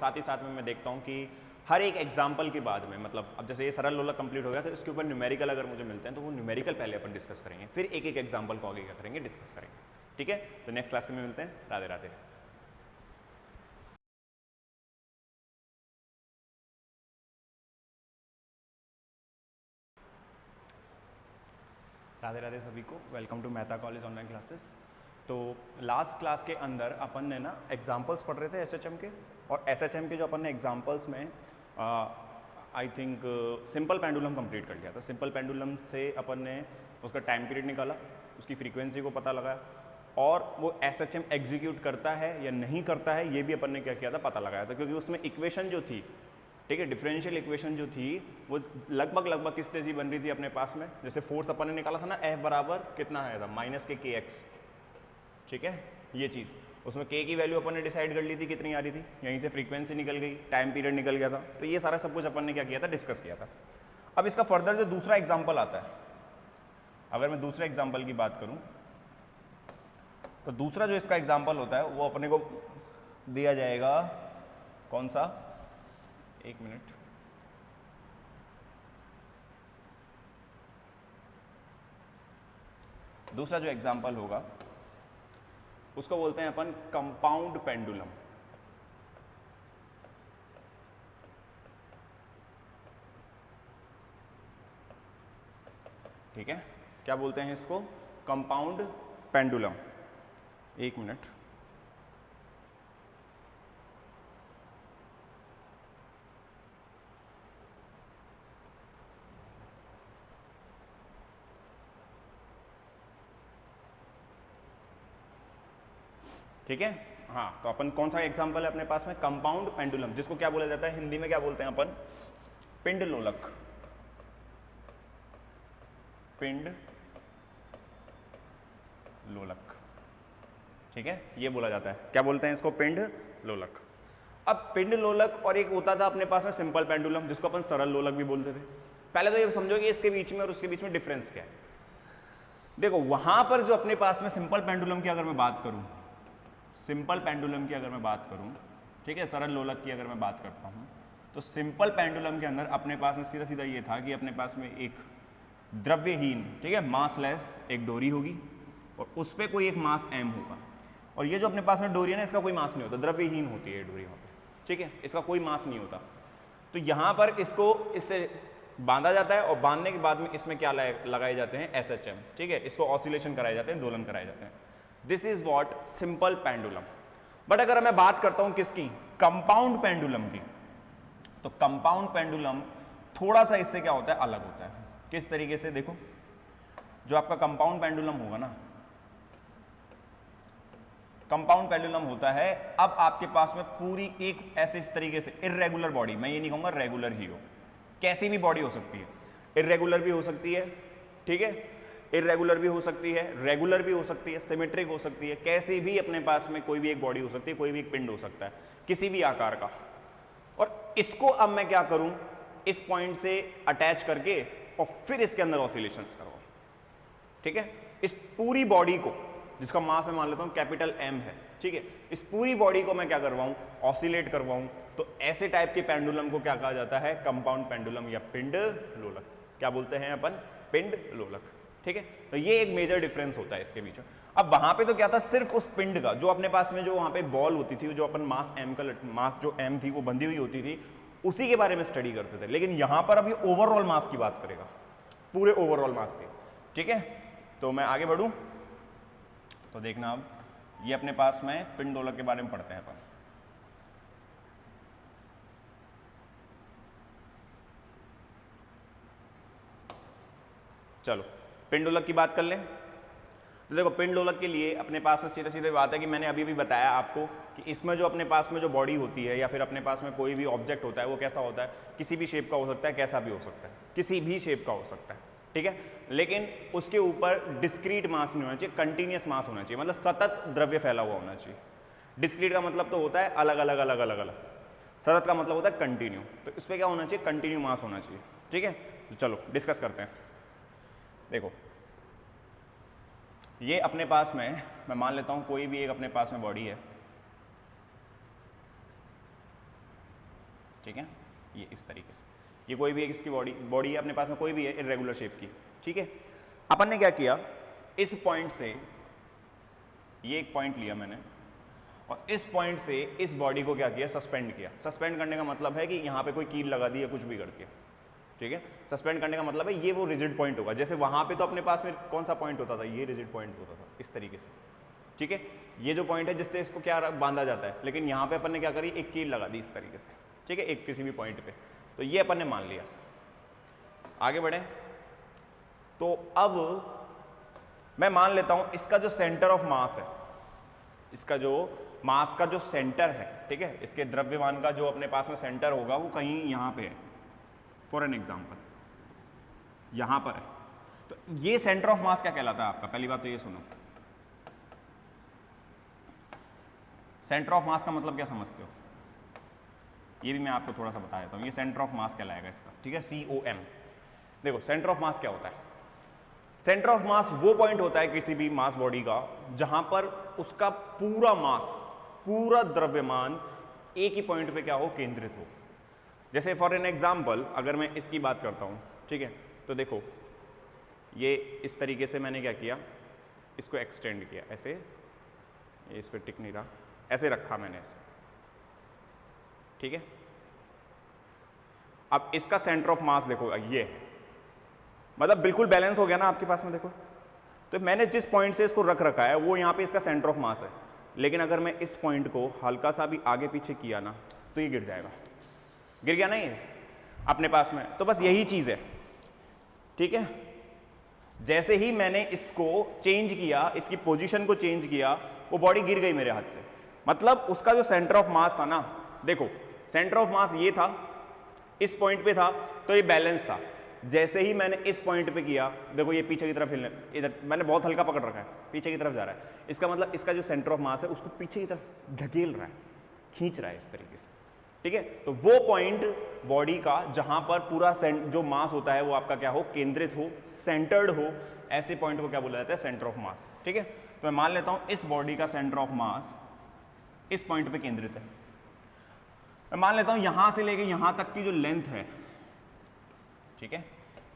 साथ ही साथ में मैं देखता हूँ कि हर एक एग्जाम्पल के बाद में, मतलब अब जैसे ये सरल लोलक कंप्लीट हो गया तो इसके ऊपर न्यूमेरिकल अगर मुझे मिलते हैं तो वो न्यूमेरिकल पहले अपन डिस्कस करेंगे, फिर एक एक एग्जाम्पल को आगे क्या करेंगे, डिस्कस करेंगे। ठीक है, तो नेक्स्ट क्लास में मिलते हैं। राधे राधे। राधे राधे सभी को, welcome to Mehta college online classes. तो लास्ट क्लास के अंदर अपन ने ना एग्जाम्पल्स पढ़ रहे थे एसएचएम के, और एसएचएम के जो अपन ने एग्जाम्पल्स में I think simple pendulum complete कर लिया था। सिंपल पेंडुलम से अपन ने उसका टाइम पीरियड निकाला, उसकी फ्रीक्वेंसी को पता लगाया, और वो एसएचएम एग्जीक्यूट करता है या नहीं करता है ये भी अपन ने क्या किया था, पता लगाया था। क्योंकि उसमें इक्वेशन जो थी, ठीक है, डिफरेंशियल इक्वेशन जो थी वो लगभग किस तेजी बन रही थी अपने पास में। जैसे फोर्स अपन ने निकाला था ना, F बराबर कितना आया था, माइनस के KX, ठीक है, ये चीज़ उसमें K की वैल्यू अपन ने डिसाइड कर ली थी कितनी आ रही थी, यहीं से फ्रीक्वेंसी निकल गई, टाइम पीरियड निकल गया था। तो ये सारा सब कुछ अपन ने क्या किया था, डिस्कस किया था। अब इसका फर्दर जो दूसरा एग्जाम्पल आता है, अगर मैं दूसरे एग्जाम्पल की बात करूँ तो दूसरा जो इसका एग्जाम्पल होता है वो अपने को दिया जाएगा, कौन सा, एक मिनट, दूसरा जो एग्जाम्पल होगा उसको बोलते हैं अपन कंपाउंड पेंडुलम। ठीक है, क्या बोलते हैं इसको, कंपाउंड पेंडुलम। एक मिनट, ठीक है। हाँ, तो अपन कौन सा एग्जाम्पल है अपने पास में, कंपाउंड पेंडुलम, जिसको क्या बोला जाता है हिंदी में, क्या बोलते हैं अपन, पिंड लोलक। पिंड लोलक, ठीक है, ये बोला जाता है, क्या बोलते हैं इसको, पिंड लोलक। अब पिंड लोलक और एक होता था अपने पास में सिंपल पेंडुलम, जिसको अपन सरल लोलक भी बोलते थे। पहले तो ये समझो कि इसके बीच में और उसके बीच में डिफरेंस क्या है। देखो वहां पर जो अपने पास में सिंपल पेंडुलम की अगर मैं बात करूं, सिंपल पेंडुलम की अगर मैं बात करूं, ठीक है, सरल लोलक की अगर मैं बात करता हूं, तो सिंपल पेंडुलम के अंदर अपने पास में सीधा सीधा ये था कि अपने पास में एक द्रव्यहीन, ठीक है, मासलेस एक डोरी होगी और उस पर कोई एक मास m होगा। और ये जो अपने पास में डोरी है ना, इसका कोई मास नहीं होता, द्रव्यहीन होती है ये डोरी वहाँ पे, ठीक है, इसका कोई मास नहीं होता। तो यहाँ पर इसको इससे बांधा जाता है और बांधने के बाद में इसमें क्या लगाए जाते हैं, एसएचएम, ठीक है, इसको ऑसिलेशन कराए जाते हैं, दोलन कराए जाते हैं। This is what simple pendulum. But अगर मैं बात करता हूं किसकी, कंपाउंड पेंडुलम की, तो कंपाउंड पेंडुलम थोड़ा सा इससे क्या होता है, अलग होता है। किस तरीके से, देखो जो आपका कंपाउंड पेंडुलम होगा ना, कंपाउंड पेंडुलम होता है, अब आपके पास में पूरी एक ऐसे इस तरीके से इर्रेगुलर बॉडी, मैं ये नहीं कहूंगा रेगुलर ही हो, कैसी भी बॉडी हो सकती है, इर्रेगुलर भी हो सकती है, ठीक है, इरेगुलर भी हो सकती है, रेगुलर भी हो सकती है, सिमेट्रिक हो सकती है, कैसी भी अपने पास में कोई भी एक बॉडी हो सकती है, कोई भी एक पिंड हो सकता है, किसी भी आकार का। और इसको अब मैं क्या करूं, इस पॉइंट से अटैच करके और फिर इसके अंदर ऑसिलेशंस करो, ठीक है। इस पूरी बॉडी को, जिसका मास मैं मान लेता हूं कैपिटल M है, ठीक है, इस पूरी बॉडी को मैं क्या करवाऊं, ऑसिलेट करवाऊं, तो ऐसे टाइप के पेंडुलम को क्या कहा जाता है, कंपाउंड पेंडुलम या पिंड लोलक। क्या बोलते हैं अपन, पिंड लोलक, ठीक है। तो ये एक मेजर डिफरेंस होता है इसके बीच में। अब वहां पे तो क्या था, सिर्फ उस पिंड का जो अपने पास में जो वहां पे बॉल होती थी, जो अपन मास M का मास जो M थी वो बंधी हुई होती थी, उसी के बारे में स्टडी करते थे। लेकिन यहां पर अब ये ओवरऑल मास की बात करेगा, पूरे ओवरऑल मास की, ठीक है। तो मैं आगे बढ़ूं तो देखना, अब ये अपने पास में पिंड लोलक के बारे में पढ़ते हैं अपन। चलो पिंड लोलक की बात कर लें। तो देखो पिंड लोलक के लिए अपने पास में सीधे सीधे बात है कि मैंने अभी भी बताया आपको कि इसमें जो अपने पास में जो बॉडी होती है या फिर अपने पास में कोई भी ऑब्जेक्ट होता है वो कैसा होता है, किसी भी शेप का हो सकता है, कैसा भी हो सकता है, किसी भी शेप का हो सकता है, ठीक है। लेकिन उसके ऊपर डिस्क्रीट मास नहीं होना चाहिए, कंटिन्यूस मास होना चाहिए, मतलब सतत द्रव्य फैला हुआ होना चाहिए। डिस्क्रीट का मतलब तो होता है अलग अलग अलग अलग अलग, सतत का मतलब होता है कंटिन्यू। तो इस पर क्या होना चाहिए, कंटिन्यू मास होना चाहिए, ठीक है। तो चलो डिस्कस करते हैं। देखो ये अपने पास में, मैं मान लेता हूं कोई भी एक अपने पास में बॉडी है, ठीक है, ये इस तरीके से, ये कोई भी एक इसकी बॉडी है अपने पास में, कोई भी है इरेगुलर शेप की, ठीक है। अपन ने क्या किया, इस पॉइंट से ये एक पॉइंट लिया मैंने और इस पॉइंट से इस बॉडी को क्या किया, सस्पेंड किया। सस्पेंड करने का मतलब है कि यहाँ पे कोई कील लगा दी या कुछ भी करके, ठीक है। सस्पेंड करने का मतलब है ये वो रिजिड पॉइंट होगा, जैसे वहाँ पे तो अपने पास में कौन सा पॉइंट होता था, ये रिजिड पॉइंट होता था इस तरीके से, ठीक है। ये जो पॉइंट है जिससे इसको क्या बांधा जाता है, लेकिन यहाँ पे अपन ने क्या करी, एक कील लगा दी इस तरीके से, ठीक है, एक किसी भी पॉइंट पे। तो ये अपन ने मान लिया। आगे बढ़े तो अब मैं मान लेता हूं इसका जो सेंटर ऑफ मास है, इसका जो मास का जो सेंटर है, ठीक है, इसके द्रव्यमान का जो अपने पास में सेंटर होगा वो कहीं यहां पे है, फॉर एन एग्जांपल यहां पर है। तो ये सेंटर ऑफ मास क्या कहलाता है आपका, पहली बात तो ये सुनो, सेंटर ऑफ मास का मतलब क्या समझते हो, ये भी मैं आपको थोड़ा सा बता देता हूँ। ये सेंटर ऑफ मास कहलाएगा इसका, ठीक है, COM। देखो सेंटर ऑफ मास क्या होता है, सेंटर ऑफ मास वो पॉइंट होता है किसी भी मास बॉडी का जहां पर उसका पूरा मास, पूरा द्रव्यमान एक ही पॉइंट पे क्या हो, केंद्रित हो। जैसे फॉर एन एग्जांपल अगर मैं इसकी बात करता हूं, ठीक है, तो देखो ये इस तरीके से मैंने क्या किया, इसको एक्सटेंड किया ऐसे, ये इस पर टिक नहीं रहा, ऐसे रखा मैंने ऐसे, ठीक है। अब इसका सेंटर ऑफ मास देखो ये है, मतलब बिल्कुल बैलेंस हो गया ना आपके पास में, देखो। तो मैंने जिस पॉइंट से इसको रख रखा है वो यहाँ पे इसका सेंटर ऑफ मास है, लेकिन अगर मैं इस पॉइंट को हल्का सा भी आगे पीछे किया ना तो ये गिर जाएगा, गिर गया ना ये अपने पास में। तो बस यही चीज़ है, ठीक है। जैसे ही मैंने इसको चेंज किया, इसकी पोजीशन को चेंज किया, वो बॉडी गिर गई मेरे हाथ से। मतलब उसका जो सेंटर ऑफ मास था ना, देखो सेंटर ऑफ मास ये था, इस पॉइंट पे था तो ये बैलेंस था। जैसे ही मैंने इस पॉइंट पे किया, देखो ये पीछे की तरफ हिलने, इधर मैंने बहुत हल्का पकड़ रखा है, पीछे की तरफ जा रहा है, इसका मतलब इसका जो सेंटर ऑफ मास है उसको पीछे की तरफ ढकेल रहा है, खींच रहा है इस तरीके से, ठीक है। तो वो पॉइंट बॉडी का जहां पर पूरा जो मास होता है वो आपका क्या हो, केंद्रित हो, सेंटर्ड हो, ऐसे पॉइंट को क्या बोला जाता है, सेंटर ऑफ मास, ठीक है। तो मैं मान लेता हूं इस बॉडी का सेंटर ऑफ मास इस पॉइंट पे केंद्रित है। मैं मान लेता हूं यहां से लेके यहां तक की जो लेंथ है, ठीक है,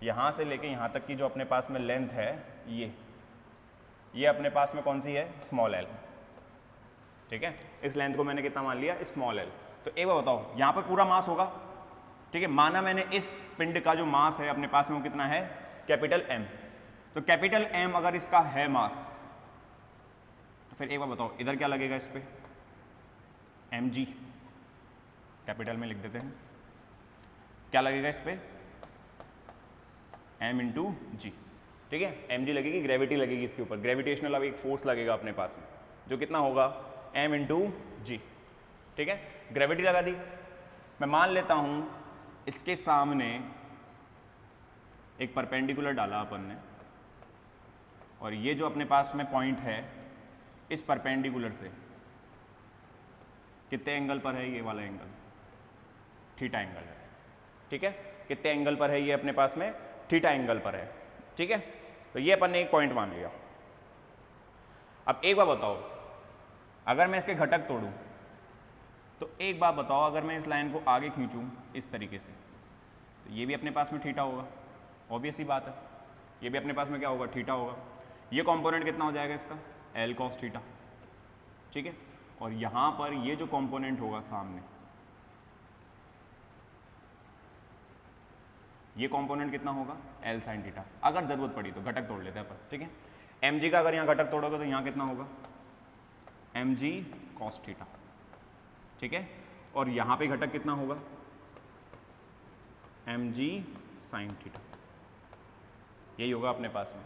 यहां से लेके यहां तक की जो अपने पास में लेंथ है, ये अपने पास में कौन सी है, स्मॉल एल, ठीक है। इस लेंथ को मैंने कितना मान लिया, स्मॉल एल। तो एक बार बताओ, यहां पर पूरा मास होगा, ठीक है, माना मैंने इस पिंड का जो मास है अपने पास में वो कितना है, कैपिटल M। तो कैपिटल M अगर इसका है मास, तो फिर एक बार बताओ इधर क्या लगेगा इस पे, mg, कैपिटल में लिख देते हैं, क्या लगेगा इस पे, m इंटू जी, ठीक है। mg लगेगी, ग्रेविटी लगेगी इसके ऊपर, ग्रेविटेशनल अब एक फोर्स लगेगा अपने पास में जो कितना होगा, m इंटू जी, ठीक है। ग्रेविटी लगा दी। मैं मान लेता हूं इसके सामने एक परपेंडिकुलर डाला अपन ने, और ये जो अपने पास में पॉइंट है, इस परपेंडिकुलर से कितने एंगल पर है, ये वाला एंगल थीटा एंगल है, ठीक है। कितने एंगल पर है, ये अपने पास में थीटा एंगल पर है, ठीक है। तो ये अपन ने एक पॉइंट मान लिया। अब एक बार बताओ, अगर मैं इसके घटक तोड़ूं, तो एक बात बताओ, अगर मैं इस लाइन को आगे खींचूं इस तरीके से, तो ये भी अपने पास में थीटा होगा, ऑब्वियस ही बात है, ये भी अपने पास में क्या होगा, थीटा होगा। ये कंपोनेंट कितना हो जाएगा इसका, L cos थीटा, ठीक है। और यहां पर ये जो कंपोनेंट होगा सामने, ये कंपोनेंट कितना होगा, L sin थीटा। अगर जरूरत पड़ी तो घटक तोड़ लेते हैं अपन, ठीक है। mg का अगर यहाँ घटक तोड़ोगे तो यहाँ कितना होगा, mg cos थीटा, ठीक है। और यहाँ पे घटक कितना होगा, mg sin थीटा, यही होगा अपने पास में,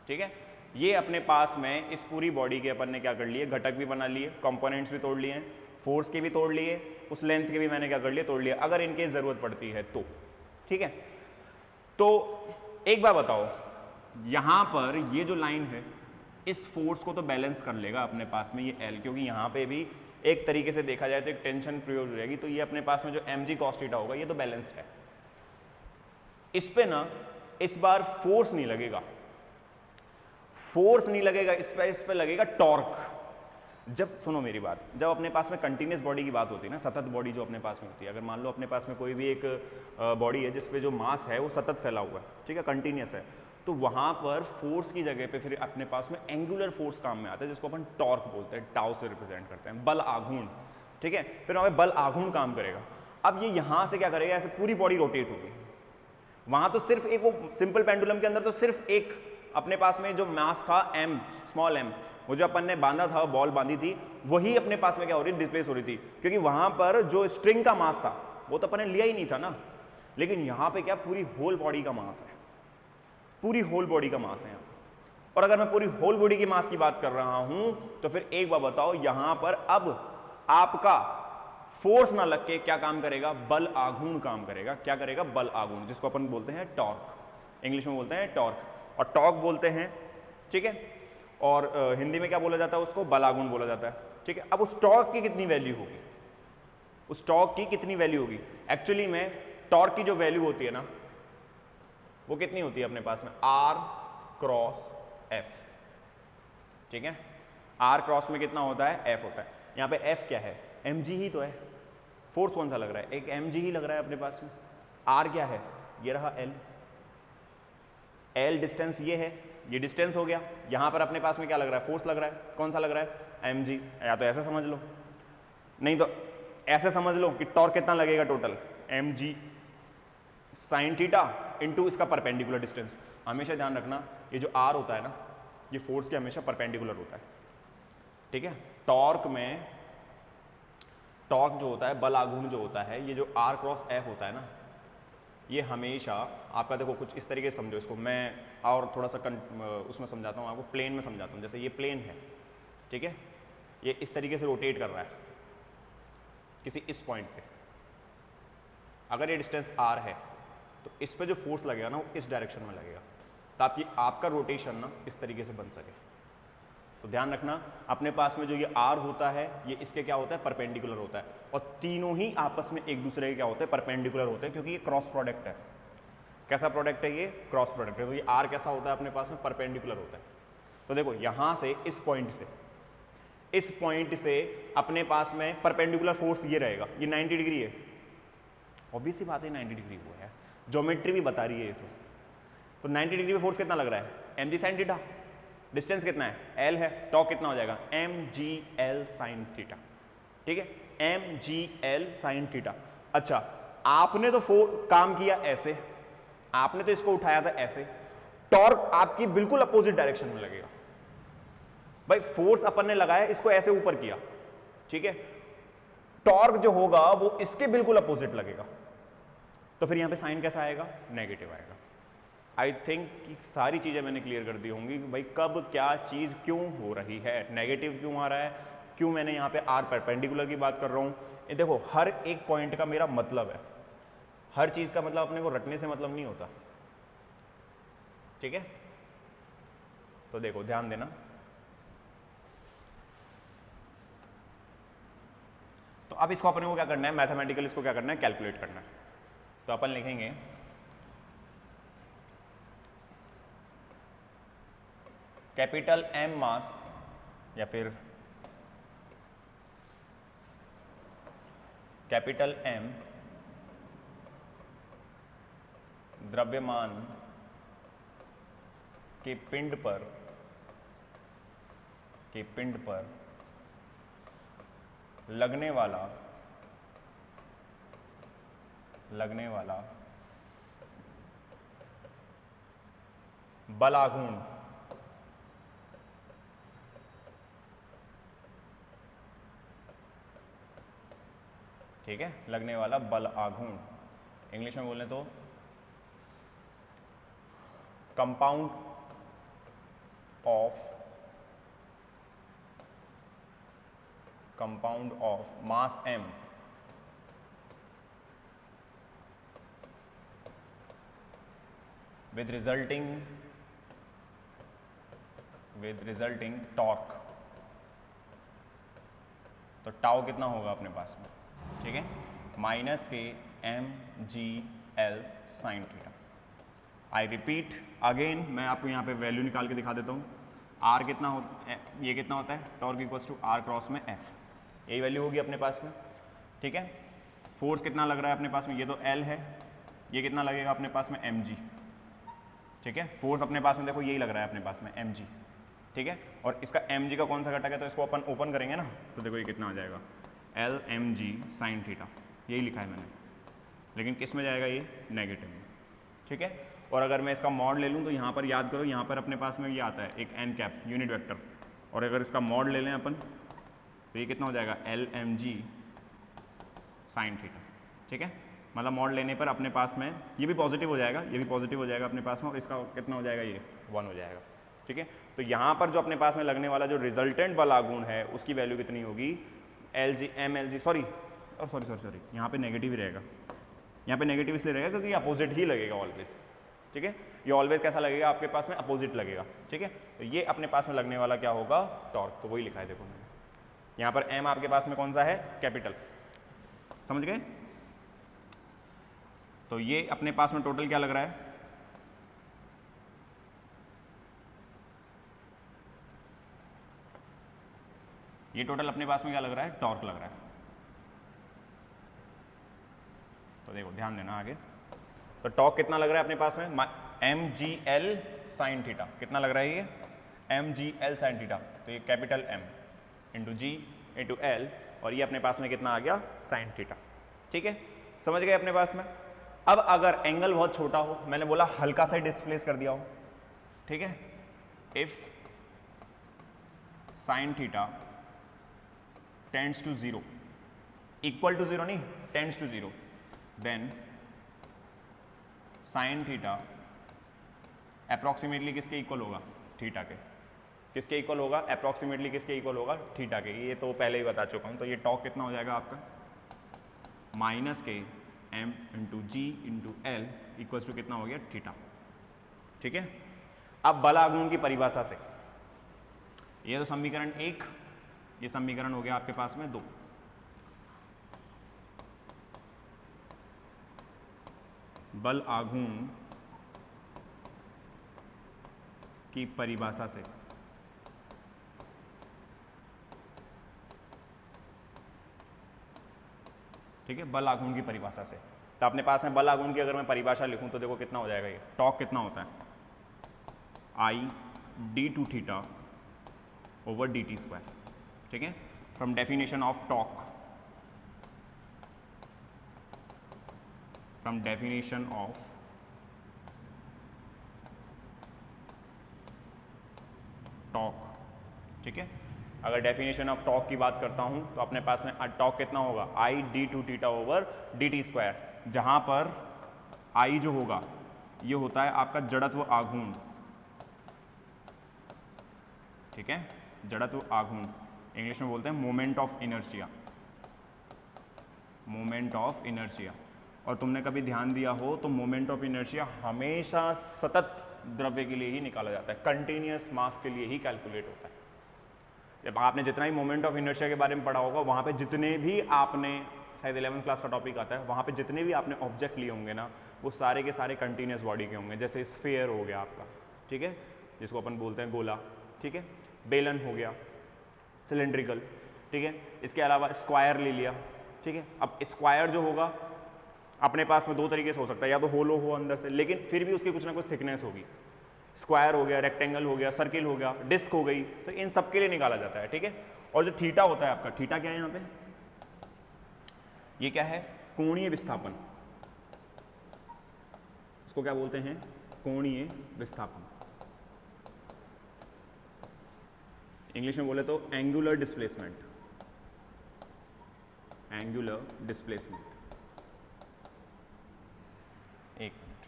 ठीक है। ये अपने पास में इस पूरी बॉडी के अपन ने क्या कर लिए, घटक भी बना लिए, कंपोनेंट्स भी तोड़ लिए, फोर्स के भी तोड़ लिए, उस लेंथ के भी मैंने क्या कर लिए, तोड़ लिए, अगर इनके ज़रूरत पड़ती है तो, ठीक है। तो एक बार बताओ, यहाँ पर ये जो लाइन है इस फोर्स को तो बैलेंस कर लेगा अपने पास में ये L, क्योंकि यहाँ पे भी एक तरीके से देखा जाए तो एक टेंशन प्रयोग रहेगी, तो ये अपने पास में जो mg cos थीटा होगा ये तो बैलेंस्ड है। इस पे ना इस बार फोर्स नहीं लगेगा, फोर्स नहीं लगेगा, इस पे लगेगा टॉर्क। जब सुनो मेरी बात, जब अपने पास में कंटिन्यूस बॉडी की बात होती है ना, सतत बॉडी जो अपने पास में होती है, अगर मान लो अपने पास में कोई भी एक बॉडी है जिसपे जो मास है वो सतत फैला हुआ है, ठीक है, कंटिन्यूस है, तो वहाँ पर फोर्स की जगह पे फिर अपने पास में एंगुलर फोर्स काम में आता है, जिसको अपन टॉर्क बोलते हैं, टाउ से रिप्रेजेंट करते हैं, बल आघूर्ण, ठीक है। फिर वहाँ पे बल आघूर्ण काम करेगा। अब ये यहाँ से क्या करेगा, ऐसे पूरी बॉडी रोटेट होगी। वहाँ तो सिर्फ एक वो सिंपल पेंडुलम के अंदर तो सिर्फ एक अपने पास में जो मास था एम, स्मॉल एम, वो जो अपन ने बांधा था, बॉल बांधी थी, वही अपने पास में क्या हो रही, डिस्प्लेस हो रही थी, क्योंकि वहाँ पर जो स्ट्रिंग का मास था वो तो अपन ने लिया ही नहीं था ना। लेकिन यहाँ पे क्या पूरी होल बॉडी का मास है, पूरी होल बॉडी का मास है यहाँ। और अगर मैं पूरी होल बॉडी की मास की बात कर रहा हूं तो फिर एक बात बताओ, यहां पर अब आपका फोर्स ना लग के क्या काम करेगा, बल आघूर्ण काम करेगा। क्या करेगा, बल आघूर्ण, जिसको अपन बोलते हैं टॉर्क, इंग्लिश में बोलते हैं टॉर्क और टॉर्क बोलते हैं, ठीक है। और हिंदी में क्या बोला जाता है, उसको बल आघूर्ण बोला जाता है, ठीक है। अब उस टॉर्क की कितनी वैल्यू होगी, उस टॉर्क की कितनी वैल्यू होगी, एक्चुअली में टॉर्क की जो वैल्यू होती है ना, वो कितनी होती है अपने पास में, R क्रॉस F, ठीक है। R क्रॉस में कितना होता है, F होता है। यहाँ पे F क्या है, mg ही तो है। फोर्स कौन सा लग रहा है, एक mg ही लग रहा है अपने पास में। R क्या है, ये रहा L, L डिस्टेंस ये है, ये डिस्टेंस हो गया। यहाँ पर अपने पास में क्या लग रहा है, फोर्स लग रहा है, कौन सा लग रहा है, mg। या तो ऐसे समझ लो, नहीं तो ऐसे समझ लो कि टॉर्क कितना लगेगा total, mg sine theta into इसका परपेंडिकुलर डिस्टेंस। हमेशा ध्यान रखना, ये जो R होता है ना, ये फोर्स के हमेशा परपेंडिकुलर होता है, ठीक है। टॉर्क में, टॉर्क जो होता है, बल आघूर्ण जो होता है, ये जो R क्रॉस F होता है ना, ये हमेशा आपका, देखो कुछ इस तरीके से समझो इसको, मैं और थोड़ा सा उसमें समझाता हूँ आपको, प्लेन में समझाता हूँ। जैसे ये प्लेन है, ठीक है, ये इस तरीके से रोटेट कर रहा है किसी इस पॉइंट पे। अगर ये डिस्टेंस R है तो इस पे जो फोर्स लगेगा ना, वो इस डायरेक्शन में लगेगा, ताकि आपका रोटेशन ना इस तरीके से बन सके। तो ध्यान रखना, अपने पास में जो ये R होता है, ये इसके क्या होता है, परपेंडिकुलर होता है। और तीनों ही आपस में एक दूसरे के क्या होते हैं, परपेंडिकुलर होते हैं, क्योंकि ये क्रॉस प्रोडक्ट है। कैसा प्रोडक्ट है ये, क्रॉस प्रोडक्ट है। तो ये R कैसा होता है अपने पास में, परपेंडिकुलर होता है। तो देखो यहाँ से इस पॉइंट से अपने पास में परपेंडिकुलर फोर्स ये रहेगा, ये 90 डिग्री है, ऑब्वियस सी बात है 90 डिग्री हुआ है, ज्योमेट्री भी बता रही है ये तो 90 डिग्री पे फोर्स कितना लग रहा है, mg साइन थीटा। डिस्टेंस कितना है, l है, टॉर्क कितना हो जाएगा, mgl साइन थीटा, ठीक है, mgl साइन थीटा। अच्छा, आपने तो काम किया ऐसे, आपने तो इसको उठाया था ऐसे, टॉर्क आपकी बिल्कुल अपोजिट डायरेक्शन में लगेगा। भाई फोर्स अपन ने लगाया, इसको ऐसे ऊपर किया, ठीक है, टॉर्क जो होगा वो इसके बिल्कुल अपोजिट लगेगा। तो फिर यहां पे साइन कैसा आएगा, नेगेटिव आएगा। आई थिंक कि सारी चीजें मैंने क्लियर कर दी होंगी कि भाई कब क्या चीज क्यों हो रही है, नेगेटिव क्यों आ रहा है, क्यों मैंने यहां पे R परपेंडिकुलर की बात कर रहा हूं। ये देखो, हर एक पॉइंट का मेरा मतलब है, हर चीज का मतलब अपने को रटने से मतलब नहीं होता, ठीक है। तो देखो ध्यान देना, तो अब इसको अपने को क्या करना है, मैथमेटिकल इसको क्या करना है, कैलकुलेट करना है। तो अपन लिखेंगे कैपिटल M मास या फिर कैपिटल M द्रव्यमान के पिंड पर लगने वाला बल आघूर्ण ठीक है, लगने वाला बल आघूर्ण, इंग्लिश में बोले तो compound of mass m with resulting torque. तो टाउ कितना होगा अपने पास में, ठीक है, माइनस के mgl sine theta. I repeat again, मैं आपको यहाँ पे वैल्यू निकाल के दिखा देता हूँ। आर कितना होता है, ये कितना होता है, torque equals to R cross में एफ, यही वैल्यू होगी अपने पास में, ठीक है। फोर्स कितना लग रहा है अपने पास में, ये तो एल है, ये कितना लगेगा अपने पास में एम जी, ठीक है। फोर्स अपने पास में देखो यही लग रहा है अपने पास में एम जी, ठीक है। और इसका एम जी का कौन सा घटक है, तो इसको अपन ओपन करेंगे ना, तो देखो ये कितना आ जाएगा, L M G sine theta, यही लिखा है मैंने, लेकिन किस में जाएगा ये, नेगेटिव में, ठीक है। और अगर मैं इसका मॉड ले लूँ तो यहाँ पर याद करो, यहाँ पर अपने पास में ये आता है एक एन कैप यूनिट वेक्टर, और अगर इसका मॉड ले लें अपन तो ये कितना हो जाएगा, L M G sine theta, ठीक है। मतलब मॉड लेने पर अपने पास में ये भी पॉजिटिव हो जाएगा, ये भी पॉजिटिव हो जाएगा अपने पास में, और इसका कितना हो जाएगा, ये 1 हो जाएगा, ठीक है। तो यहाँ पर जो अपने पास में लगने वाला जो रिजल्टेंट बल आघूर्ण है उसकी वैल्यू कितनी होगी, L G M L G, sorry यहाँ पे नेगेटिव ही रहेगा, यहाँ पे नेगेटिव इसलिए रहेगा क्योंकि अपोजिट ही लगेगा ऑलवेज, ठीक है। ये ऑलवेज कैसा लगेगा आपके पास में, अपोजिट लगेगा, ठीक है। तो ये अपने पास में लगने वाला क्या होगा, टॉर्क, तो वही लिखा है देखो मैंने यहाँ पर। एम आपके पास में कौन सा है, कैपिटल, समझ गए। तो ये अपने पास में टोटल क्या लग रहा है, ये टोटल अपने पास में क्या लग रहा है, टॉर्क लग रहा है। तो देखो ध्यान देना आगे, तो टॉर्क कितना लग रहा है अपने पास में, M G L sine theta, कितना लग रहा है ये, M G L sine theta, तो ये capital M into G into L, और ये अपने पास में कितना आ गया, साइन थीटा, ठीक है। समझ गए अपने पास में। अब अगर एंगल बहुत छोटा हो, मैंने बोला हल्का सा डिस्प्लेस कर दिया हो, ठीक है, if sine theta tends to 0, equal to 0 नहीं, tends to 0, then sine theta approximately किसके इक्वल होगा, थीटा के, किसके इक्वल होगा, अप्रॉक्सीमेटली किसके इक्वल होगा, थीटा के। ये तो पहले ही बता चुका हूँ। तो ये टॉर्क कितना हो जाएगा आपका, minus K M into G into L equals to कितना हो गया, थीटा, ठीक है। अब बल आघूर्ण की परिभाषा से, ये तो समीकरण 1, ये समीकरण हो गया आपके पास में 2। बल आघूर्ण की परिभाषा से, ठीक है, बल आघूर्ण की परिभाषा से। तो अपने पास में बल आघूर्ण की अगर मैं परिभाषा लिखूं तो देखो कितना हो जाएगा, ये टॉर्क कितना होता है, I D two theta over D T square, ठीक है। From definition of torque, from definition of torque, ठीक है। अगर डेफिनेशन ऑफ टॉर्क की बात करता हूं तो अपने पास में टॉर्क कितना होगा, I D two theta over D T square, जहां पर आई जो होगा ये होता है आपका जड़त्व आघूर्ण, ठीक है, जड़त्व आघूर्ण, इंग्लिश में बोलते हैं moment of inertia, moment of inertia. और तुमने कभी ध्यान दिया हो तो मोमेंट ऑफ इनर्शिया हमेशा सतत द्रव्य के लिए ही निकाला जाता है, कंटिन्यूअस मास के लिए ही कैलकुलेट होता है। जब आपने जितना ही मोमेंट ऑफ इनर्शिया के बारे में पढ़ा होगा, वहाँ पे जितने भी आपने, शायद 11th क्लास का टॉपिक आता है, वहाँ पे जितने भी आपने ऑब्जेक्ट लिए होंगे ना, वो सारे के सारे कंटिन्यूअस बॉडी के होंगे। जैसे स्फीयर हो गया आपका, ठीक है, जिसको अपन बोलते हैं गोला, ठीक है, बेलन हो गया सिलेंड्रिकल, ठीक है, इसके अलावा स्क्वायर ले लिया, ठीक है। अब स्क्वायर जो होगा अपने पास में 2 तरीके से हो सकता है, या तो होलो हो अंदर से, लेकिन फिर भी उसकी कुछ ना कुछ थिकनेस होगी। स्क्वायर हो गया, रेक्टेंगल हो गया, सर्किल हो गया, डिस्क हो गई, तो इन सब के लिए निकाला जाता है, ठीक है। और जो थीटा होता है आपका, थीटा क्या है यहाँ पे, ये क्या है, कोणीय विस्थापन, इसको क्या बोलते हैं, कोणीय विस्थापन, इंग्लिश में बोले तो एंगुलर डिस्प्लेसमेंट, एंगुलर डिस्प्लेसमेंट। एक मिनट,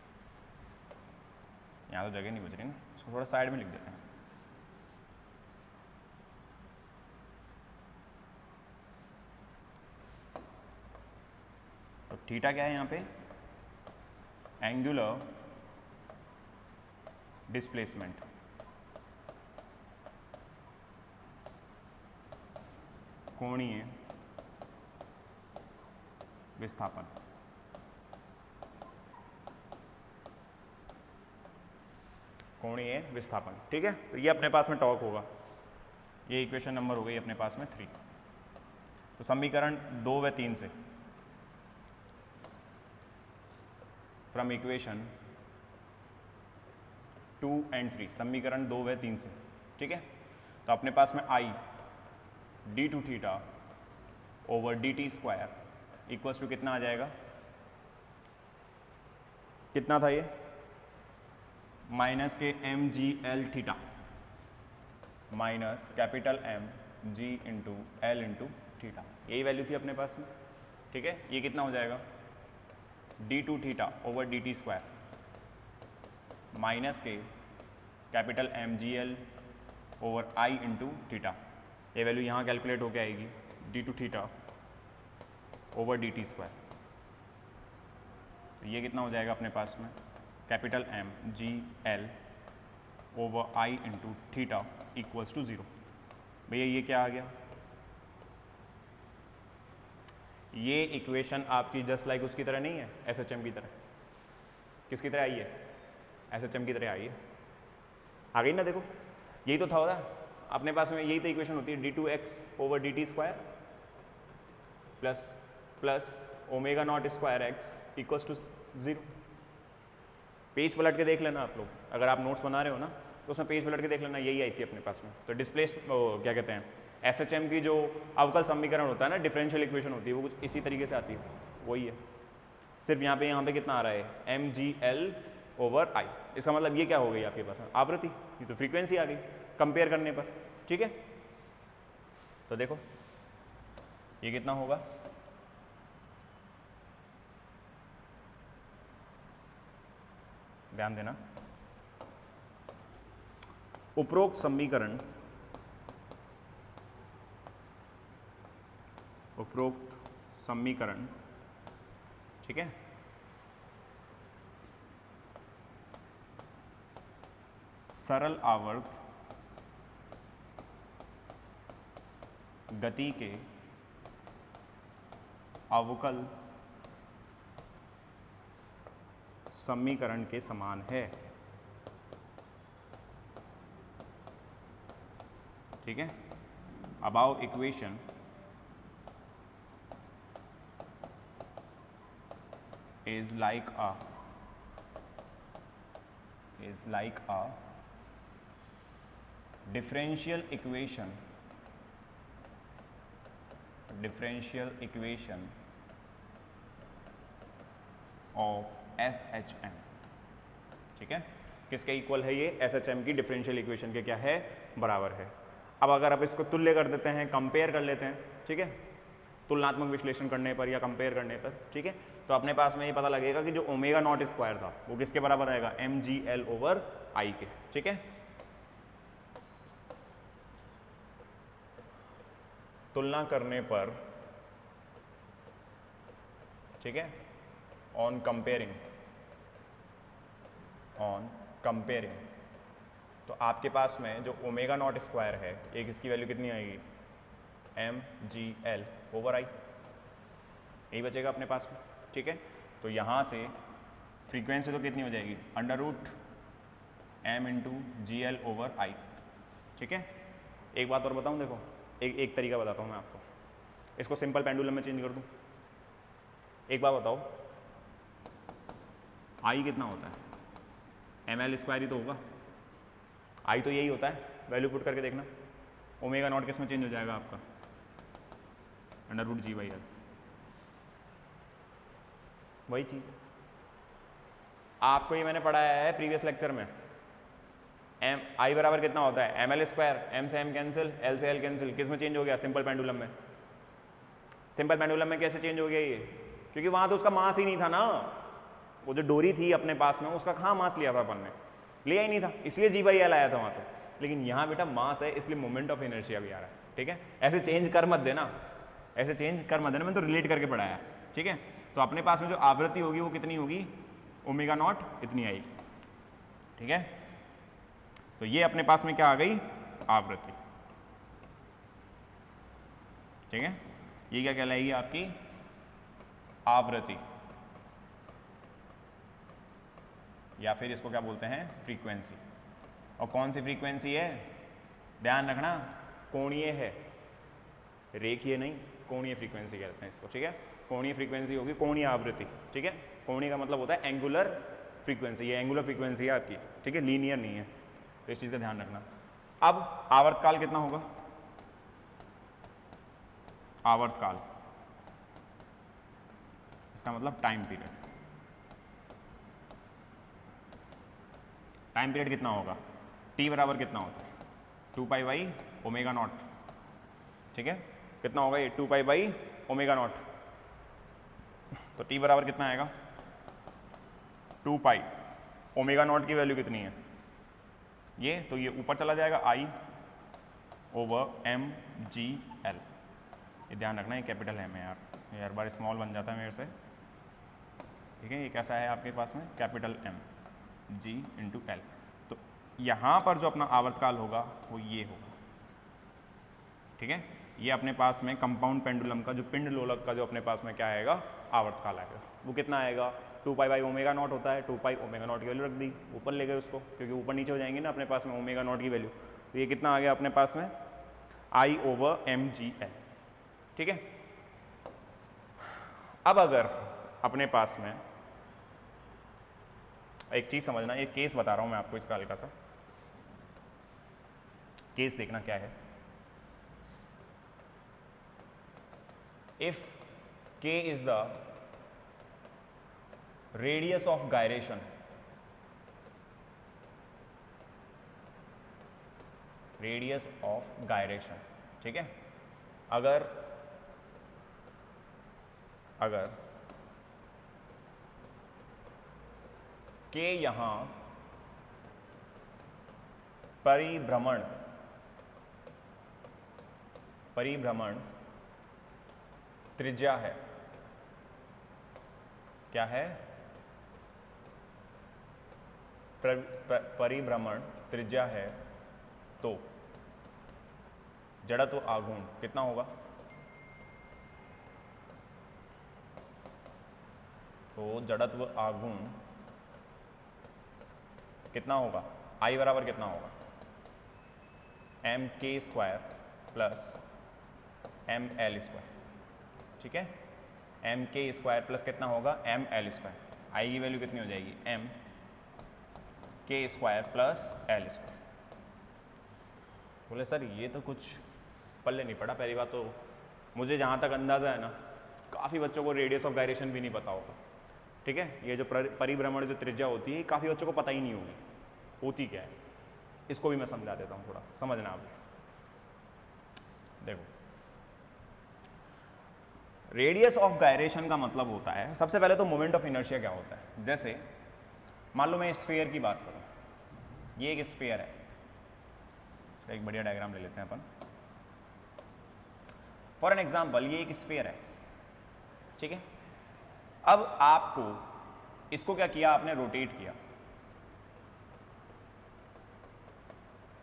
यहाँ तो जगह नहीं बच रही ना, इसको थोड़ा साइड में लिख देते हैं। तो थीटा क्या है यहाँ पे, एंगुलर डिस्प्लेसमेंट, कोणीय विस्थापन। कोणीय विस्थापन, ठीक है। तो ये अपने पास में टॉर्क होगा, ये इक्वेशन नंबर हो गई अपने पास में 3। तो समीकरण 2 व 3 से, फ्रॉम इक्वेशन 2 एंड 3, समीकरण 2 व 3 से, ठीक है। तो अपने पास में I d2 theta over dt square equals to कितना आ जाएगा, कितना था ये, minus K M G L theta minus capital M G into L into theta, यही वैल्यू थी अपने पास में, ठीक है। ये कितना हो जाएगा, d2 theta over dt square minus के capital M G L over I into theta, ये वैल्यू यहाँ कैलकुलेट होके आएगी d2 theta over dt square. तो ये कितना हो जाएगा अपने पास में, capital M G L over I into theta equals to 0। भैया ये क्या आ गया, ये इक्वेशन आपकी जस्ट लाइक उसकी तरह नहीं है, एसएचएम की तरह। किसकी तरह आई है, एसएचएम की तरह आई है, आ गई ना। देखो यही तो था होता अपने पास में, यही तो इक्वेशन होती है, d2x over dt square plus plus omega nought square X equals to 0। पेज पलट के देख लेना आप लोग, अगर आप नोट्स बना रहे हो ना तो उसमें पेज पलट के देख लेना, यही आई थी अपने पास में। तो डिस्प्लेस क्या कहते हैं, एसएचएम की जो अवकल समीकरण होता है ना, डिफरेंशियल इक्वेशन होती है, वो कुछ इसी तरीके से आती है, वही है। सिर्फ यहाँ पे कितना आ रहा है, M G L over I. इसका मतलब ये क्या हो गई आपके पास, आवृत्ति, ये तो फ्रीक्वेंसी आ गई कंपेयर करने पर, ठीक है। तो देखो ये कितना होगा, ध्यान देना, उपरोक्त समीकरण, ठीक है, सरल आवर्त गति के अवकल समीकरण के समान है, ठीक है। Above equation is like a differential equation of SHM, ठीक है। किसके इक्वल है ये, SHM की डिफरेंशियल इक्वेशन के क्या है, बराबर है। अब अगर आप इसको तुल्य कर देते हैं, कंपेयर कर लेते हैं, ठीक है, तुलनात्मक विश्लेषण करने पर या कंपेयर करने पर, ठीक है, तो अपने पास में ये पता लगेगा कि जो ओमेगा नॉट स्क्वायर था वो किसके बराबर आएगा, M G L over I के, ठीक है। तुलना करने पर, ठीक है, ऑन कंपेयरिंग, तो आपके पास में जो ओमेगा नॉट स्क्वायर है, एक इसकी वैल्यू कितनी आएगी, M G L over I, यही बचेगा अपने पास में, ठीक है। तो यहाँ से फ्रीक्वेंसी तो कितनी हो जाएगी, under root M into G L over I, ठीक है। एक बात और बताऊँ, देखो एक तरीका बताता हूँ मैं आपको, इसको सिंपल पेंडुलम में चेंज कर दूँ। एक बात बताओ, आई कितना होता है, एम एल स्क्वायर ही तो होगा, आई तो यही होता है, वैल्यू पुट करके देखना, ओमेगा नॉट किस में चेंज हो जाएगा आपका, under root G by L, वही चीज़ आपको ये मैंने पढ़ाया है प्रीवियस लेक्चर में। एम आई बराबर कितना होता है, एम एल स्क्वायर, एम से एम कैंसिल, एल से एल कैंसिल, किस में चेंज हो गया, सिंपल पेंडुलम में। सिंपल पेंडुलम में कैसे चेंज हो गया ये, क्योंकि वहाँ तो उसका मास ही नहीं था ना, वो जो डोरी थी अपने पास में उसका कहाँ मास लिया था अपन ने, लिया ही नहीं था, इसलिए जी बाई एल आया था वहाँ तो। लेकिन यहाँ बेटा मास है, इसलिए मोमेंट ऑफ इनर्शिया भी आ रहा है, ठीक है। ऐसे चेंज कर मत देना, मैंने तो रिलेट करके पढ़ाया, ठीक है। तो अपने पास में जो आवृत्ति होगी वो कितनी होगी, ओमेगा नॉट इतनी आएगी, ठीक है। तो ये अपने पास में क्या आ गई, आवृत्ति, ठीक है। ये क्या कहलाएगी आपकी, आवृत्ति, या फिर इसको क्या बोलते हैं, फ्रीक्वेंसी, और कौन सी फ्रीक्वेंसी है, ध्यान रखना, कोणीय है, रेखीय नहीं, कोणीय फ्रीक्वेंसी कहते हैं इसको, ठीक है। कोणीय फ्रीक्वेंसी होगी कोणीय आवृत्ति, ठीक है। कोणीय का मतलब होता है एंगुलर फ्रीक्वेंसी, ये एंगुलर फ्रीक्वेंसी है आपकी, ठीक है, लीनियर नहीं है, तो इस चीज़ का ध्यान रखना। अब आवर्तकाल कितना होगा, आवर्तकाल इसका मतलब टाइम पीरियड, टाइम पीरियड कितना होगा, टी बराबर कितना होता है 2 पाई बाई ओमेगा नॉट, ठीक है, कितना होगा ये 2 पाई बाई ओमेगा नॉट, तो टी बराबर कितना आएगा 2 पाई, ओमेगा नॉट की वैल्यू कितनी है ये, तो ये ऊपर चला जाएगा I over M G L, ये ध्यान रखना, ये कैपिटल एम है यार, ये हर बार स्मॉल बन जाता है मेरे से, ठीक है। ये कैसा है आपके पास में, capital M G into L, तो यहाँ पर जो अपना आवर्तकाल होगा वो ये होगा, ठीक है। ये अपने पास में कंपाउंड पेंडुलम का जो पिंड लोलक का जो अपने पास में क्या आएगा, आवर्तकाल आएगा, वो कितना आएगा 2 पाई बाई ओमेगा नॉट होता है, 2 पाई ओमेगा नॉट की वैल्यू रख दी, ऊपर ले गए उसको, क्योंकि ऊपर नीचे हो जाएंगे ना अपने पास में ओमेगा नॉट की वैल्यू, तो ये कितना आ गया अपने पास में I over M G L, ठीक है। अब अगर अपने पास में एक चीज समझना, एक केस बता रहा हूं मैं आपको, इसका हल्का सा केस देखना क्या है, if k is the radius of gyration, radius of gyration, ठीक है। अगर के यहां परिभ्रमण त्रिज्या है, क्या है, परिभ्रमण त्रिज्या है, तो जड़त्व आघूर्ण कितना होगा, तो जड़त्व आघूर्ण कितना होगा, आई बराबर कितना होगा M K square plus M L square, ठीक है। एम के स्क्वायर प्लस कितना होगा एम एल स्क्वायर, आई की वैल्यू कितनी हो जाएगी M K square plus L square. बोले सर ये तो कुछ पल्ले नहीं पड़ा, पहली बात तो मुझे जहाँ तक अंदाज़ा है ना, काफ़ी बच्चों को रेडियस ऑफ गायरेशन भी नहीं पता होगा, ठीक है। ये जो परिभ्रमण जो त्रिज्या होती है काफ़ी बच्चों को पता ही नहीं होगी होती क्या है, इसको भी मैं समझा देता हूँ, थोड़ा समझना आप। देखो रेडियस ऑफ गायरेशन का मतलब होता है, सबसे पहले तो मोमेंट ऑफ इनर्शिया क्या होता है। जैसे मान लो मैं स्फीयर की बात करूं, ये एक स्फीयर है, इसका एक बढ़िया डायग्राम ले लेते हैं अपन। फॉर एन एग्जांपल ये एक स्फीयर है, ठीक है। अब आपको इसको क्या किया, आपने रोटेट किया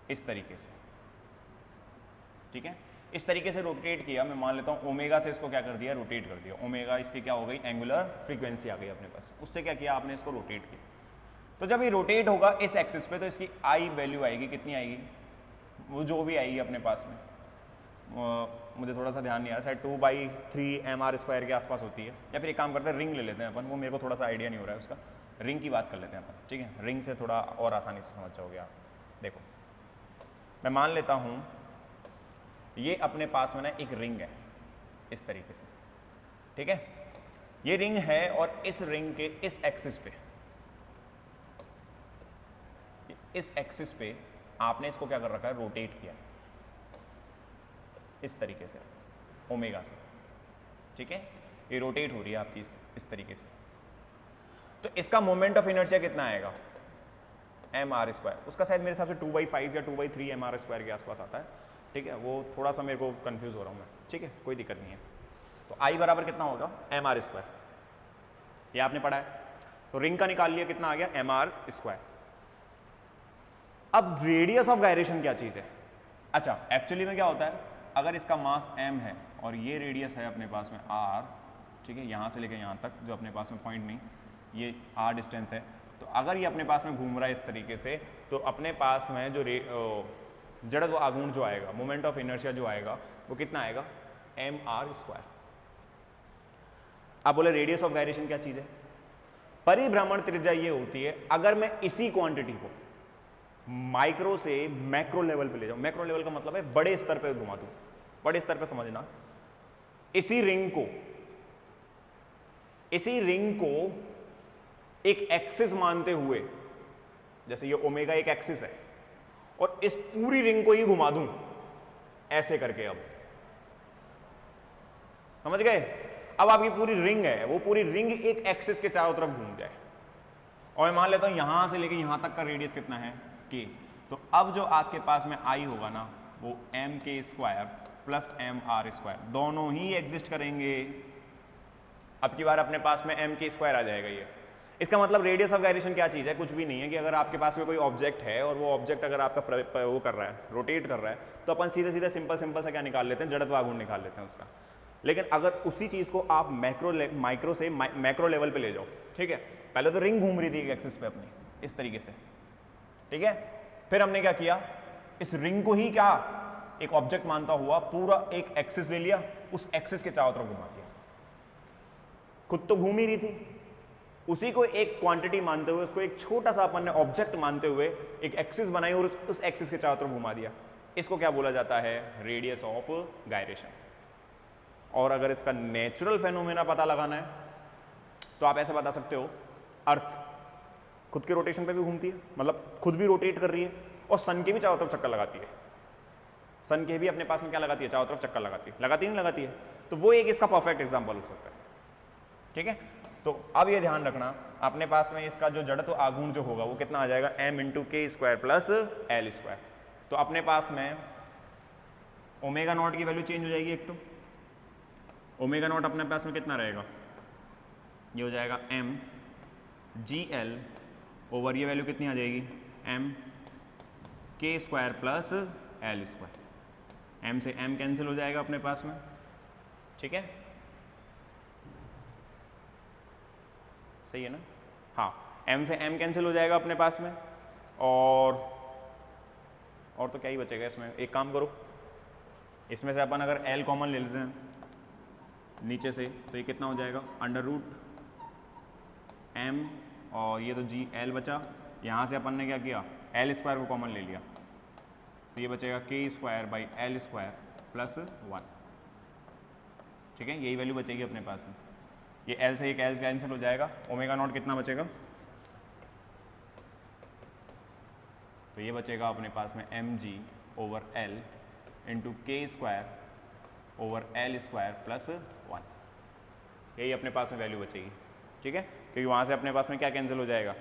इस तरीके से, ठीक है। इस तरीके से रोटेट किया, मैं मान लेता हूं ओमेगा से इसको क्या कर दिया, रोटेट कर दिया। ओमेगा इसकी क्या हो गई, एंगुलर फ्रीक्वेंसी आ गई अपने पास, उससे क्या किया आपने, इसको रोटेट किया। तो जब ये रोटेट होगा इस एक्सिस पे, तो इसकी आई वैल्यू आएगी, कितनी आएगी, वो जो भी आएगी अपने पास में, मुझे थोड़ा सा ध्यान नहीं आ रहा, शायद 2/3 mr² के आसपास होती है। या फिर एक काम करते हैं, रिंग ले लेते हैं अपन, वो मेरे को थोड़ा सा आइडिया नहीं हो रहा है उसका, रिंग की बात कर लेते हैं अपन, ठीक है। रिंग से थोड़ा और आसानी से समझ जाओगे आप। देखो मैं मान लेता हूँ ये अपने पास में ना एक रिंग है इस तरीके से, ठीक है। ये रिंग है और इस रिंग के इस एक्सिस पे आपने इसको क्या कर रखा है, रोटेट किया इस तरीके से ओमेगा से, ठीक है। ये रोटेट हो रही है आपकी इस तरीके से, तो इसका मोमेंट ऑफ इनर्शिया कितना आएगा mr²। उसका शायद मेरे हिसाब से 2/5 या 2/3 mr² के आसपास आता है, ठीक है। वो थोड़ा सा मेरे को कंफ्यूज हो रहा हूँ मैं, ठीक है, कोई दिक्कत नहीं है। तो I बराबर कितना होगा mr², ये आपने पढ़ा है। तो रिंग का निकाल लिया, कितना आ गया mr²। अब रेडियस ऑफ गायरेशन क्या चीज़ है, अच्छा एक्चुअली में क्या होता है, अगर इसका मास m है और ये रेडियस है अपने पास में r, ठीक है, यहाँ से लेके यहाँ तक जो अपने पास में पॉइंट नहीं, ये r डिस्टेंस है, तो अगर ये अपने पास में घूम रहा है इस तरीके से, तो अपने पास में जो जड़त्व आघूर्ण जो आएगा, मोमेंट ऑफ इनर्शिया जो आएगा, वो कितना आएगा, mr²। आप बोले रेडियस ऑफ गायरेशन क्या चीज है? परिभ्रमण त्रिज्या ये होती है, अगर मैं इसी क्वांटिटी को माइक्रो से मैक्रो लेवल पे ले जाऊं, मैक्रो लेवल का मतलब है बड़े स्तर पे घुमा दूं, बड़े स्तर पे समझना, इसी रिंग को एक एक्सिस मानते हुए, जैसे ये ओमेगा एक एक्सिस है, और इस पूरी रिंग को ही घुमा दूं ऐसे करके, अब समझ गए? अब आपकी पूरी रिंग है, वो पूरी रिंग एक एक्सिस के चारों तरफ घूम जाए, और मैं मान लेता हूं यहां से लेके यहां तक का रेडियस कितना है, k। तो अब जो आपके पास में I होगा ना, वो mk² प्लस mr², दोनों ही एग्जिस्ट करेंगे। अब की बार अपने पास में mk² आ जाएगा ये। इसका मतलब रेडियस ऑफ गायरेशन क्या चीज़ है? कुछ भी नहीं है कि अगर आपके पास में कोई ऑब्जेक्ट है और वो ऑब्जेक्ट अगर आपका वो कर रहा है, रोटेट कर रहा है, तो अपन सीधे सीधे सिंपल सा क्या निकाल लेते हैं, जड़त्व आघूर्ण निकाल लेते हैं उसका। लेकिन अगर उसी चीज़ को आप माइक्रो से मैक्रो लेवल पे ले जाओ, ठीक है, पहले तो रिंग घूम रही थी एक्सिस पे अपनी इस तरीके से, ठीक है, फिर हमने क्या किया, इस रिंग को ही क्या एक ऑब्जेक्ट मानता हुआ पूरा एक एक्सिस ले लिया, उस एक्सिस के चारों तरफ घुमा दिया। खुद तो घूम ही रही थी, उसी को एक क्वांटिटी मानते हुए, उसको एक छोटा सा अपन ने ऑब्जेक्ट मानते हुए एक एक्सिस बनाई और उस एक्सिस के चारों तरफ घुमा दिया। इसको क्या बोला जाता है? Radius of gyration. और अगर इसका नेचुरल फेनोमेना पता लगाना है तो आप ऐसे बता सकते हो, अर्थ खुद के रोटेशन पे भी घूमती है, मतलब खुद भी रोटेट कर रही है, और सन के भी चारों तरफ चक्कर लगाती है। सन के भी अपने पास में क्या लगाती है? चारों तरफ चक्कर लगाती है, लगाती नहीं लगाती है? तो वो एक इसका परफेक्ट एग्जाम्पल हो सकता है, ठीक है। तो अब ये ध्यान रखना, अपने पास में इसका जो जड़त्व आघूर्ण जो होगा वो कितना आ जाएगा, m×k² प्लस l²। तो अपने पास में ओमेगा नॉट की वैल्यू चेंज हो जाएगी। एक तो ओमेगा नॉट अपने पास में कितना रहेगा, ये हो जाएगा mgl ओवर, ये वैल्यू कितनी आ जाएगी, mk² प्लस l²। m से m कैंसिल हो जाएगा अपने पास में, ठीक है, सही है ना? हाँ, m से m कैंसिल हो जाएगा अपने पास में, और तो क्या ही बचेगा इसमें। एक काम करो, इसमें से अपन अगर l कॉमन ले लेते हैं नीचे से, तो ये कितना हो जाएगा, √m, और ये तो gl बचा। यहाँ से अपन ने क्या किया, l² को कॉमन ले लिया, तो ये बचेगा k²/l² प्लस 1, ठीक है, यही वैल्यू बचेगी अपने पास में। ये l से एक l कैंसिल हो जाएगा, ओमेगा नॉट कितना बचेगा, तो ये बचेगा अपने पास में mg/l into k² over l² plus 1, यही अपने पास में वैल्यू बचेगी, ठीक है, क्योंकि वहाँ से अपने पास में क्या कैंसिल हो जाएगा।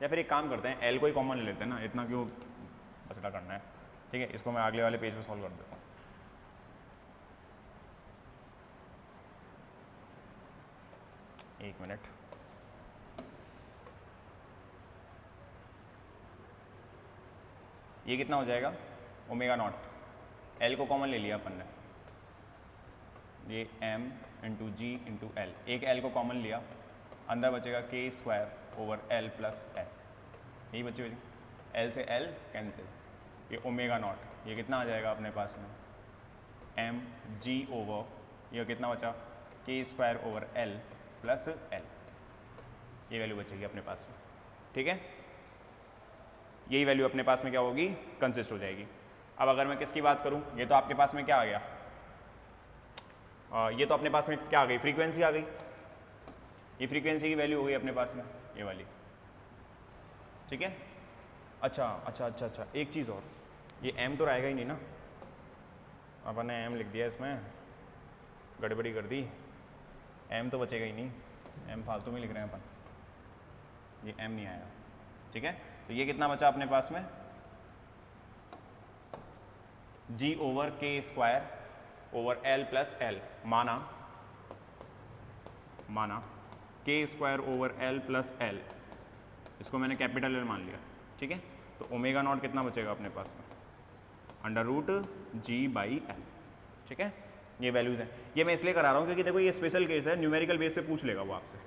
या फिर एक काम करते हैं, l को ही कॉमन ले लेते हैं ना, इतना क्यों बचड़ा करना है, ठीक है, इसको मैं अगले वाले पेज पे सॉल्व कर देता हूँ। एक मिनट, ये कितना हो जाएगा, ओमेगा नॉट, l को कॉमन ले लिया अपन ने, ये m×g × l, एक l को कॉमन लिया, अंदर बचेगा k² over l plus l, यही बची हुई, l से l कैंसिल, ये ओमेगा नॉट, ये कितना आ जाएगा अपने पास में, mg ओवर, ये कितना बचा, k² over l plus l, ये वैल्यू बचेगी अपने पास में, ठीक है, यही वैल्यू अपने पास में क्या होगी, कंसिस्ट हो जाएगी। अब अगर मैं किसकी बात करूं, ये तो आपके पास में क्या आ गया, ये तो अपने पास में क्या आ गई, फ्रीक्वेंसी आ गई, ये फ्रीक्वेंसी की वैल्यू हो गई अपने पास में ये वाली, ठीक है। अच्छा, एक चीज़ और, ये m तो रहेगा ही नहीं ना, अपन ने m लिख दिया, इसमें गड़बड़ी कर दी, m तो बचेगा ही नहीं, m फालतू में लिख रहे हैं अपन, ये m नहीं आएगा, ठीक है। तो ये कितना बचा अपने पास में, g over k² over l plus l, माना k² over l plus l, इसको मैंने कैपिटल L मान लिया, ठीक है। तो ओमेगा नॉट कितना बचेगा अपने पास में, √g/l, ठीक है। ये वैल्यूज़ हैं। ये मैं इसलिए करा रहा हूँ क्योंकि देखो ये स्पेशल केस है, न्यूमेरिकल बेस पे पूछ लेगा वो आपसे,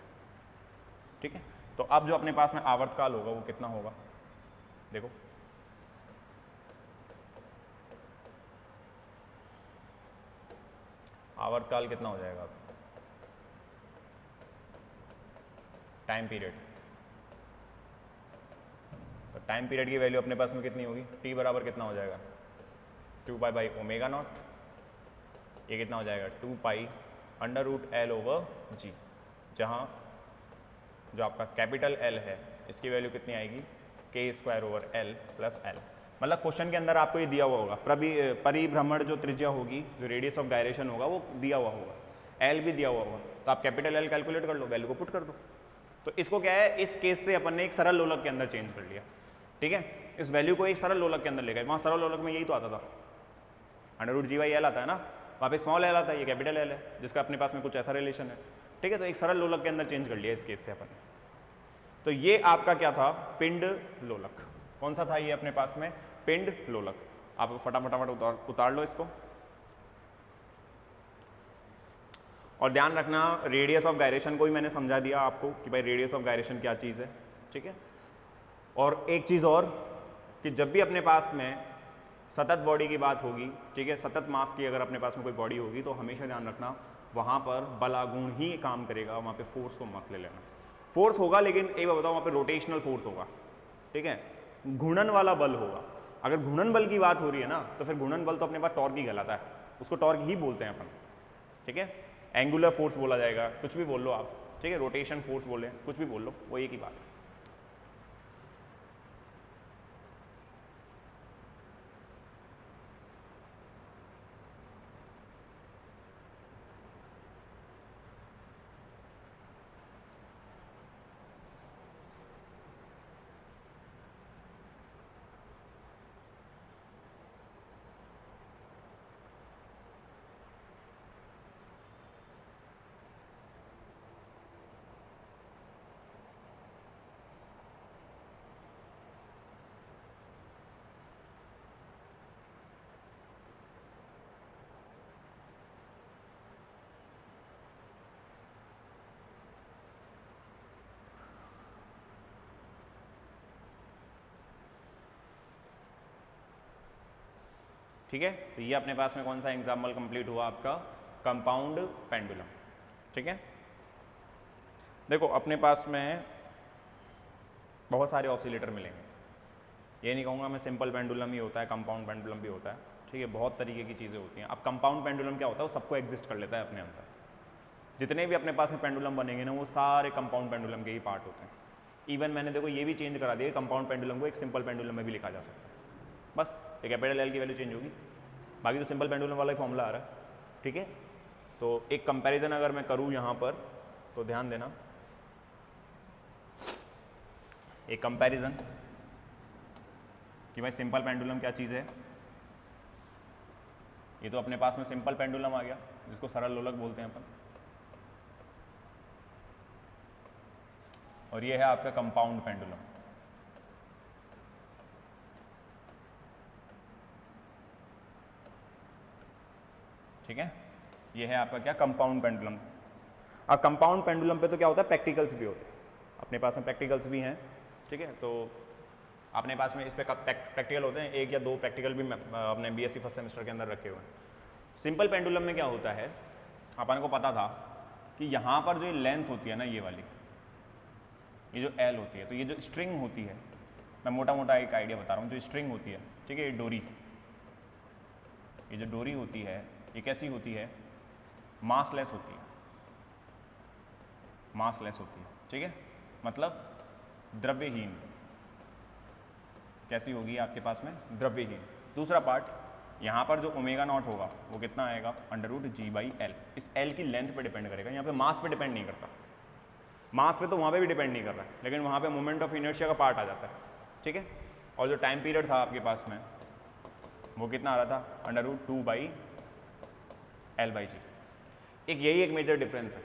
ठीक है। तो अब जो अपने पास में आवर्तकाल होगा वो कितना होगा, देखो आवर्तकाल कितना हो जाएगा, टाइम पीरियड। तो टाइम पीरियड की वैल्यू अपने पास में कितनी होगी, टी बराबर कितना हो जाएगा 2 पाई ओमेगा नॉट, ये कितना हो जाएगा 2 pi under root L over G, जहाँ जो आपका कैपिटल एल है इसकी वैल्यू कितनी आएगी के square over L plus L. मतलब क्वेश्चन के अंदर आपको ये दिया हुआ होगा, परिभ्रमण जो त्रिज्या होगी, जो रेडियस ऑफ गायरेशन होगा वो दिया हुआ होगा, एल भी दिया हुआ होगा, तो आप कैपिटल एल कैलकुलेट कर लो, वैल्यू को पुट कर दो। तो इसको क्या है, इस केस से अपन ने एक सरल लोलक के अंदर चेंज कर लिया, ठीक है। इस वैल्यू को एक सरल लोलक के अंदर ले गए, वहाँ सरल लोलक में यही तो आता था, under root G by L आता है ना, वहाँ पे स्मॉल एल आता है, ये कैपिटल एल है जिसका अपने पास में कुछ ऐसा रिलेशन है, ठीक है। तो एक सरल लोलक के अंदर चेंज कर लिया इस केस से अपन ने। तो ये आपका क्या था, पिंड लोलक। कौन सा था ये अपने पास में, पिंड लोलक। आप फटाफट उतार लो इसको। और ध्यान रखना रेडियस ऑफ गायरेशन को ही मैंने समझा दिया आपको कि भाई रेडियस ऑफ गायरेशन क्या चीज़ है, ठीक है। और एक चीज़ और कि जब भी अपने पास में सतत बॉडी की बात होगी, ठीक है, सतत मास की अगर अपने पास में कोई बॉडी होगी तो हमेशा ध्यान रखना वहाँ पर बलागुण ही काम करेगा, वहाँ पे फोर्स को मत ले लेना। फोर्स होगा लेकिन एक बात बताओ, वहाँ पे रोटेशनल फोर्स होगा, ठीक है, घूर्णन वाला बल होगा। अगर घूर्णन बल की बात हो रही है ना तो फिर घूर्णन बल तो अपने पास टॉर्क ही कहलाता है, उसको टॉर्क ही बोलते हैं अपन, ठीक है। एंगुलर फोर्स बोला जाएगा, कुछ भी बोल लो आप, ठीक है, रोटेशन फोर्स बोले, कुछ भी बोल लो, वो एक ही बात है। ठीक है, तो ये अपने पास में कौन सा एग्जाम्पल कंप्लीट हुआ आपका, कंपाउंड पेंडुलम, ठीक है। देखो अपने पास में बहुत सारे ऑसिलेटर मिलेंगे, ये नहीं कहूँगा मैं सिंपल पेंडुलम ही होता है, कंपाउंड पेंडुलम भी होता है, ठीक है, बहुत तरीके की चीज़ें होती हैं। अब कंपाउंड पेंडुलम क्या होता है, वो सबको एग्जिस्ट कर लेता है अपने अंदर। जितने भी अपने पास में पेंडुलम बनेंगे ना वो सारे कंपाउंड पेंडुलम के ही पार्ट होते हैं। इवन मैंने देखो ये भी चेंज करा दिया, कंपाउंड पेंडुलम को एक सिंपल पेंडुलम में भी लिखा जा सकता है, बस एक कैपिटल एल की वैल्यू चेंज होगी, बाकी तो सिंपल पेंडुलम वाला ही फॉर्मूला आ रहा है, ठीक है। तो एक कंपैरिजन अगर मैं करूँ यहाँ पर तो ध्यान देना, एक कंपैरिजन कि भाई सिंपल पेंडुलम क्या चीज़ है। ये तो अपने पास में सिंपल पेंडुलम आ गया जिसको सरल लोलक बोलते हैं अपन, और ये है आपका कंपाउंड पेंडुलम, ठीक है। ये है आपका क्या, कंपाउंड पेंडुलम। अब कंपाउंड पेंडुलम पे तो क्या होता है, प्रैक्टिकल्स भी होते हैं, अपने पास में प्रैक्टिकल्स भी हैं, ठीक है। तो अपने पास में इस पे प्रैक्टिकल होते हैं, 1 या 2 प्रैक्टिकल भी अपने बीएससी फर्स्ट सेमेस्टर के अंदर रखे हुए हैं। सिंपल पेंडुलम में क्या होता है, अपन को पता था कि यहाँ पर जो लेंथ होती है ना, ये वाली, ये जो एल होती है, तो ये जो स्ट्रिंग होती है, मैं मोटा मोटा एक आइडिया बता रहा हूँ, जो स्ट्रिंग होती है, ठीक है, ये डोरी, ये जो डोरी होती है ये कैसी होती है, मासलेस होती है, मासलेस होती है, ठीक है, मतलब द्रव्यहीन। कैसी होगी आपके पास में, द्रव्यहीन। दूसरा पार्ट, यहाँ पर जो ओमेगा नॉट होगा वो कितना आएगा, under root G by L. इस एल की लेंथ पे डिपेंड करेगा, यहाँ पे मास पे डिपेंड नहीं करता, मास पे तो वहाँ पे भी डिपेंड नहीं कर रहा है, लेकिन वहाँ पे मोमेंट ऑफ इनर्शिया का पार्ट आ जाता है, ठीक है। और जो टाइम पीरियड था आपके पास में वो कितना आ रहा था, under root 2 by L by G. एक यही एक मेजर डिफरेंस है,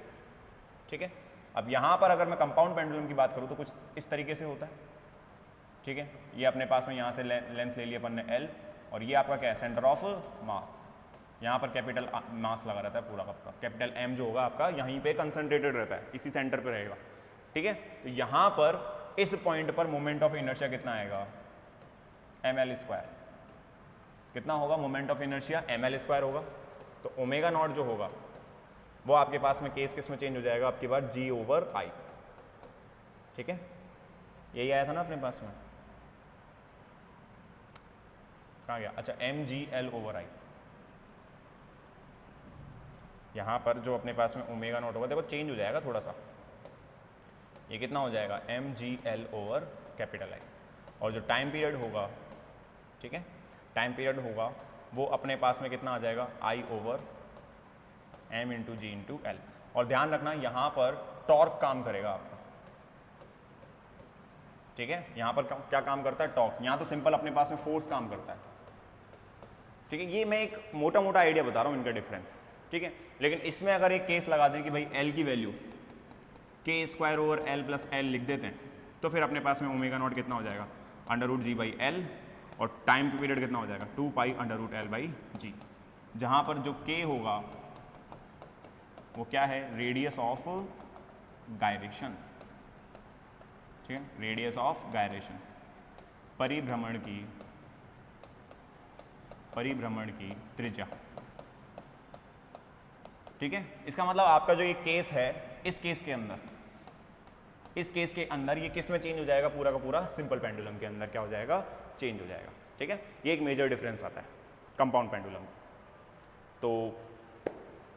ठीक है। अब यहाँ पर अगर मैं कंपाउंड पेंडुलम की बात करूँ तो कुछ इस तरीके से होता है, ठीक है। ये अपने पास में यहाँ से लेंथ ले ली अपन ने एल, और ये आपका क्या है, सेंटर ऑफ मास, यहाँ पर कैपिटल मास लगा रहता है पूरा आपका, कैपिटल M जो होगा आपका यहीं पे कंसंट्रेटेड रहता है, इसी सेंटर पे रहेगा, ठीक है। तो यहाँ पर इस पॉइंट पर मोमेंट ऑफ इनर्शिया कितना आएगा, ml²। कितना होगा मोमेंट ऑफ इनर्शिया, ml² होगा। तो ओमेगा नॉट जो होगा वो आपके पास में केस किस में चेंज हो जाएगा, आपके पास G/I, ठीक है। यही आया था ना अपने पास में, कहाँ गया, अच्छा mgl/I। यहाँ पर जो अपने पास में ओमेगा नॉट होगा देखो चेंज हो जाएगा थोड़ा सा, ये कितना हो जाएगा mgl/I। और जो टाइम पीरियड होगा, ठीक है, टाइम पीरियड होगा वो अपने पास में कितना आ जाएगा I/m/g/L। और ध्यान रखना यहाँ पर टॉर्क काम करेगा आपका, ठीक है। यहाँ पर क्या काम करता है, टॉर्क। यहाँ तो सिंपल अपने पास में फोर्स काम करता है, ठीक है। ये मैं एक मोटा मोटा आइडिया बता रहा हूँ इनका डिफरेंस, ठीक है। लेकिन इसमें अगर एक केस लगा दें कि भाई L की वैल्यू k²/L+L लिख देते हैं, तो फिर अपने पास में ओमेगा नॉट कितना हो जाएगा √G/L, और टाइम पीरियड कितना हो जाएगा 2π√L/G। जहाँ पर जो k होगा वो क्या है, रेडियस ऑफ गायरेशन, ठीक है, रेडियस ऑफ गायरेशन, परिभ्रमण की त्रिज्या, ठीक है। इसका मतलब आपका जो ये केस है, इस केस के अंदर ये किस में चेंज हो जाएगा, पूरा का पूरा सिंपल पेंडुलम के अंदर क्या हो जाएगा, चेंज हो जाएगा, ठीक है। ये एक मेजर डिफरेंस आता है कंपाउंड पेंडुलम। तो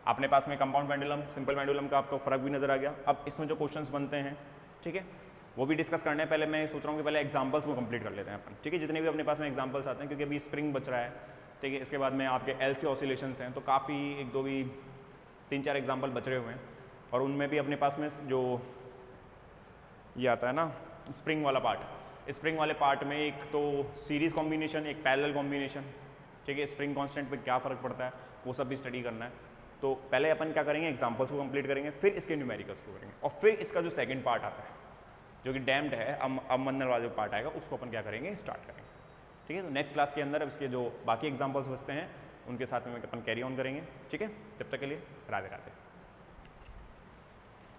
अपने पास में कंपाउंड पेंडुलम, सिंपल पेंडुलम का आपको फर्क भी नजर आ गया। अब इसमें जो क्वेश्चंस बनते हैं, ठीक है, वो भी डिस्कस करने हैं। पहले मैं सोच रहा हूँ कि पहले एग्जांपल्स को कंप्लीट कर लेते हैं अपन, ठीक है, जितने भी अपने पास में एग्जांपल्स आते हैं, क्योंकि अभी स्प्रिंग बच रहा है, ठीक है। इसके बाद में आपके LC ऑसिलेशंस हैं, तो काफ़ी 3-4 एग्जाम्पल बच रहे हुए हैं। और उनमें भी अपने पास में जो ये आता है ना स्प्रिंग वाला पार्ट, स्प्रिंग वाले पार्ट में एक तो सीरीज कॉम्बिनेशन, एक पैरेलल कॉम्बिनेशन, ठीक है, स्प्रिंग कांस्टेंट पे क्या फ़र्क पड़ता है वो सब भी स्टडी करना है। तो पहले अपन क्या करेंगे, एग्जांपल्स को कंप्लीट करेंगे, फिर इसके न्यूमेरिकल्स को करेंगे, और फिर इसका जो सेकंड पार्ट आता है जो कि डैम्ड है, अवमंदन वाला जो पार्ट आएगा उसको अपन क्या करेंगे, स्टार्ट करेंगे, ठीक है। तो नेक्स्ट क्लास के अंदर अब इसके जो बाकी एग्जाम्पल्स बचते हैं उनके साथ में अपन कैरी ऑन करेंगे, ठीक है। तब तक के लिए राधे राधे।